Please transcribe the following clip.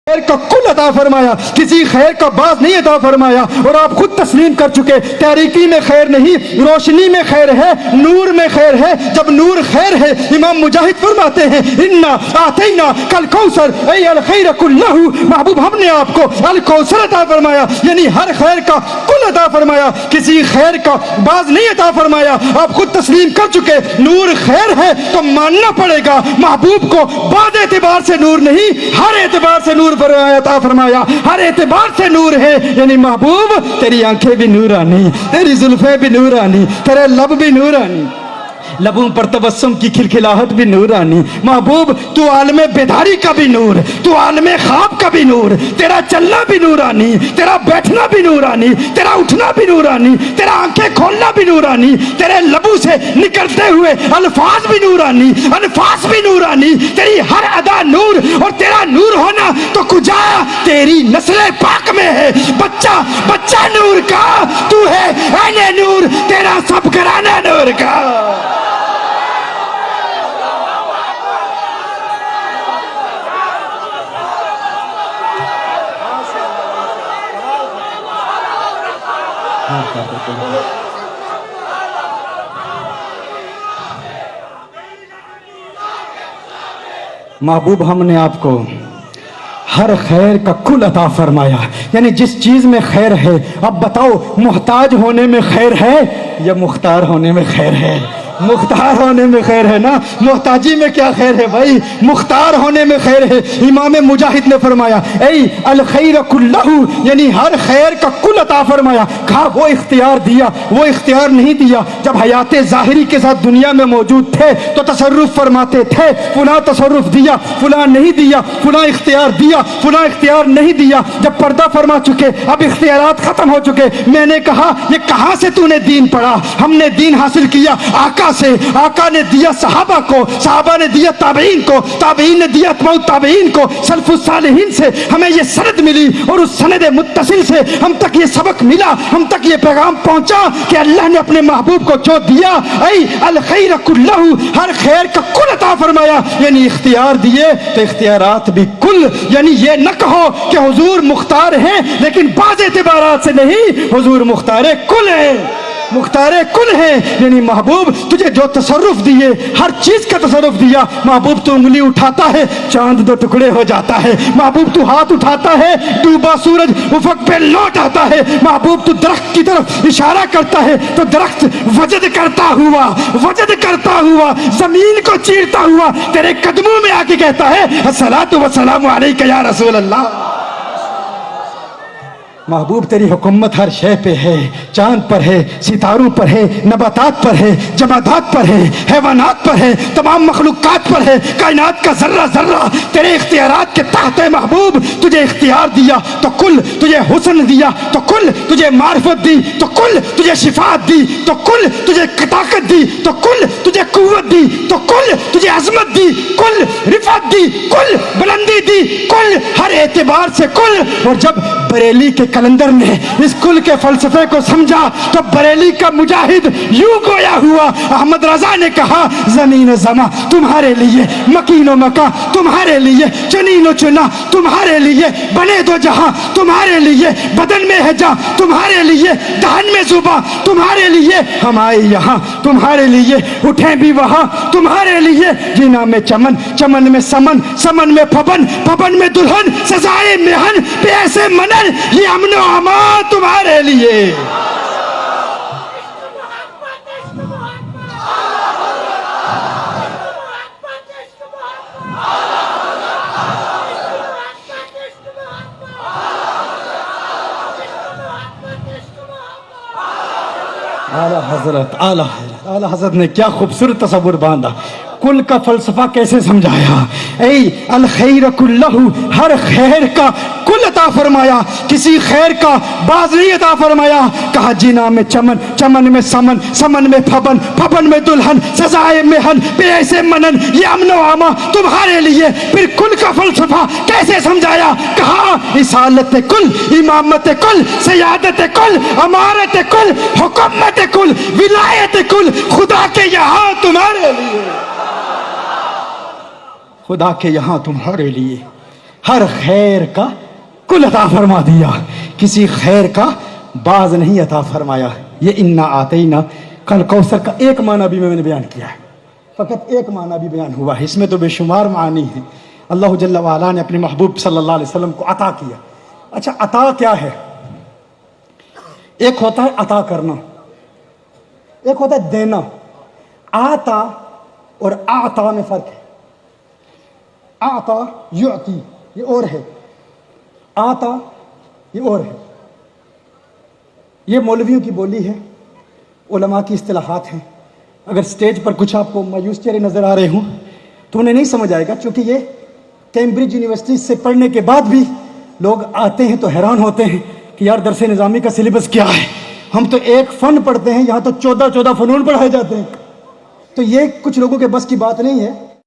خیر کا کل عطا فرمایا، کسی خیر کا باز نہیں عطا فرمایا، اور آپ خود تسلیم کر چکے تاریکی میں خیر نہیں، روشنی میں خیر ہے، نور میں خیر ہے۔ جب نور خیر ہے، امام مجاہد فرماتے ہیں انا آتینا کل کوثر ای الخیر کلہ، محبوب ہم نے آپ کو الکوثر عطا فرمایا، یعنی ہر خیر کا کل عطا فرمایا، کسی خیر کا باز نہیں عطا فرمایا۔ آپ خود تسلیم کر چکے نور خیر ہے تو ماننا پڑے گا محبوب کو بعض اعتبار سے نور نہیں، ہر اعتبار سے نور عطا فرمایا، ہر اعتبار سے نور ہے، یعنی محبوب تیری آنکھیں بھی نورانی، تیری زلفیں بھی نورانی، تیرے لب بھی نورانی، لبوں پر تبسم کی کھلکھلاہٹ بھی نورانی۔ محبوب تو عالم بیداری کا بھی نور، تو عالم خواب کا بھی نور، تیرا چلنا بھی نورانی، تیرا بیٹھنا بھی نورانی، تیرا اٹھنا بھی نورانی، تیرا آنکھیں کھولنا بھی نورانی، تیرے لبوں سے نکلتے ہوئے الفاظ بھی نورانی، انفاس بھی نورانی، تیری ہر ادا نور، اور تیرا نور ہونا تو کجا تیری نسل پاک میں ہے، بچہ بچہ نور کا تو ہے، اے نور تیرا سب گھرانہ نور کا۔ محبوب ہم نے آپ کو ہر خیر کا کل عطا فرمایا، یعنی جس چیز میں خیر ہے، اب بتاؤ محتاج ہونے میں خیر ہے یا مختار ہونے میں خیر ہے؟ مختار ہونے میں خیر ہے نا، محتاجی میں کیا خیر ہے بھائی، مختار ہونے میں خیر ہے۔ امام مجاہد نے فرمایا اے الخیر کلہ، یعنی ہر خیر کا کل عطا فرمایا۔ کہا وہ اختیار دیا، وہ اختیار نہیں دیا جب حیات ظاہری کے ساتھ دنیا میں موجود تھے تو تصرف فرماتے تھے، فلاں تصرف دیا، فلاں نہیں دیا، فلاں اختیار دیا، فلاں اختیار نہیں دیا۔ جب پردہ فرما چکے، اب اختیارات ختم ہو چکے، میں نے کہا یہ کہاں سے تو نے دین پڑھا؟ ہم نے دین حاصل کیا آقا سے، آقا نے دیا صحابہ کو، صحابہ نے دیا تابعین کو، تابعین نے دیا اتباع التابعین کو، سلف الصالحین سے ہمیں یہ سند ملی، اور اس سند متصل سے ہم تک یہ سبق ملا، ہم تک یہ پیغام پہنچا کہ اللہ نے اپنے محبوب کو جو دیا اے الخیر کلہ، ہر خیر کا کل عطا فرمایا، یعنی اختیار دیے تو اختیارات بھی کل، یعنی یہ نہ کہو کہ حضور مختار ہیں لیکن بعض اعتبارات سے نہیں، حضور مختار کل ہیں، مختار کل ہے، یعنی محبوب تجھے جو تصرف دیے، ہر چیز کا تصرف دیا۔ محبوب تو انگلی اٹھاتا ہے چاند دو ٹکڑے ہو جاتا ہے، محبوب تو ہاتھ اٹھاتا ہے ڈوبا سورج افق پہ لوٹ آتا ہے، محبوب تو درخت کی طرف اشارہ کرتا ہے تو درخت وجد کرتا ہوا زمین کو چیرتا ہوا تیرے قدموں میں آ کے کہتا ہے الصلاۃ والسلام علیک یا رسول اللہ۔ محبوب تیری حکومت ہر شے پہ ہے، چاند پر ہے، ستاروں پر ہے، نباتات پر ہے، جمادات پر ہے، حیوانات پر ہے، تمام مخلوقات پر ہے، کائنات کا ذرہ ذرہ تیرے اختیارات کے تحت ہے۔ محبوب تجھے اختیار دیا تو کل، تجھے حسن دیا تو کل، تجھے معرفت دی تو کل، تجھے شفاعت دی تو کل، تجھے طاقت دی تو کل، تجھے قوت دی تو کل، تجھے عظمت دی کل، رفعت دی کل، بلندی دی کل، ہر اعتبار سے کل۔ اور جب بریلی کے کلندر نے اس کل کے فلسفے کو سمجھا تو بریلی کا مجاہد یوں گویا ہوا۔ احمد رضا نے کہا زمین و زماں تمہارے لیے، مکین و مکان تمہارے لیے، چنین و چنا تمہارے لیے، بنے دو جہاں تمہارے لیے، بدن میں ہے جاں تمہارے لیے، دہن میں زباں تمہارے لیے، ہم آئے یہاں تمہارے لیے، اٹھیں بھی وہاں تمہارے لیے، جینا میں چمن، چمن میں سمن، سمن میں پھبن، پھبن میں دلہن، سزائے مہن پہ ایسے منن، یہ امن و امان تمہارے لیے۔ اعلیٰ حضرت نے کیا خوبصورت تصور باندھا، کل کا فلسفہ کیسے سمجھایا۔ اے الخیر کلہ، ہر خیر کا کل عطا فرمایا، کسی خیر کا باز نہیں عطا فرمایا۔ کہا جینا میں چمن، چمن میں سمن، سمن میں پھبن، پھبن میں دلہن، سزائے مہن پہ ایسے منن، یہ امن و امان تمہارے لیے۔ پھر کل کا فلسفہ کیسے سمجھایا؟ کہا رسالت کل، امامت کل، سیادت کل، امارت کل، حکومت کل، ولایت کل، خدا کے یہاں تمہارے لیے، خدا کے یہاں تمہارے لیے۔ ہر خیر کا کل عطا فرما دیا، کسی خیر کا باز نہیں عطا فرمایا۔ یہ انا آتینا کل کوثر کا ایک معنی بھی میں نے بیان کیا ہے، فقط ایک معنی بھی بیان ہوا ہے، اس میں تو بے شمار معانی ہیں۔ اللہ جل وعلا نے اپنے محبوب صلی اللہ علیہ وسلم کو عطا کیا۔ اچھا عطا کیا ہے؟ ایک ہوتا ہے عطا کرنا، ایک ہوتا ہے دینا۔ آتا اور آتا میں فرق ہے۔ آتا یعطی یہ اور ہے، آتا یہ اور ہے۔ یہ مولویوں کی بولی ہے، علماء کی اصطلاحات ہیں۔ اگر سٹیج پر کچھ آپ کو مایوس چہرے نظر آ رہے ہوں تو انہیں نہیں سمجھ آئے گا، چونکہ یہ کیمبرج یونیورسٹی سے پڑھنے کے بعد بھی لوگ آتے ہیں تو حیران ہوتے ہیں کہ یار درس نظامی کا سلیبس کیا ہے، ہم تو ایک فن پڑھتے ہیں، یہاں تو 14 فنون پڑھائے جاتے ہیں۔ تو یہ کچھ لوگوں کے بس کی بات نہیں ہے۔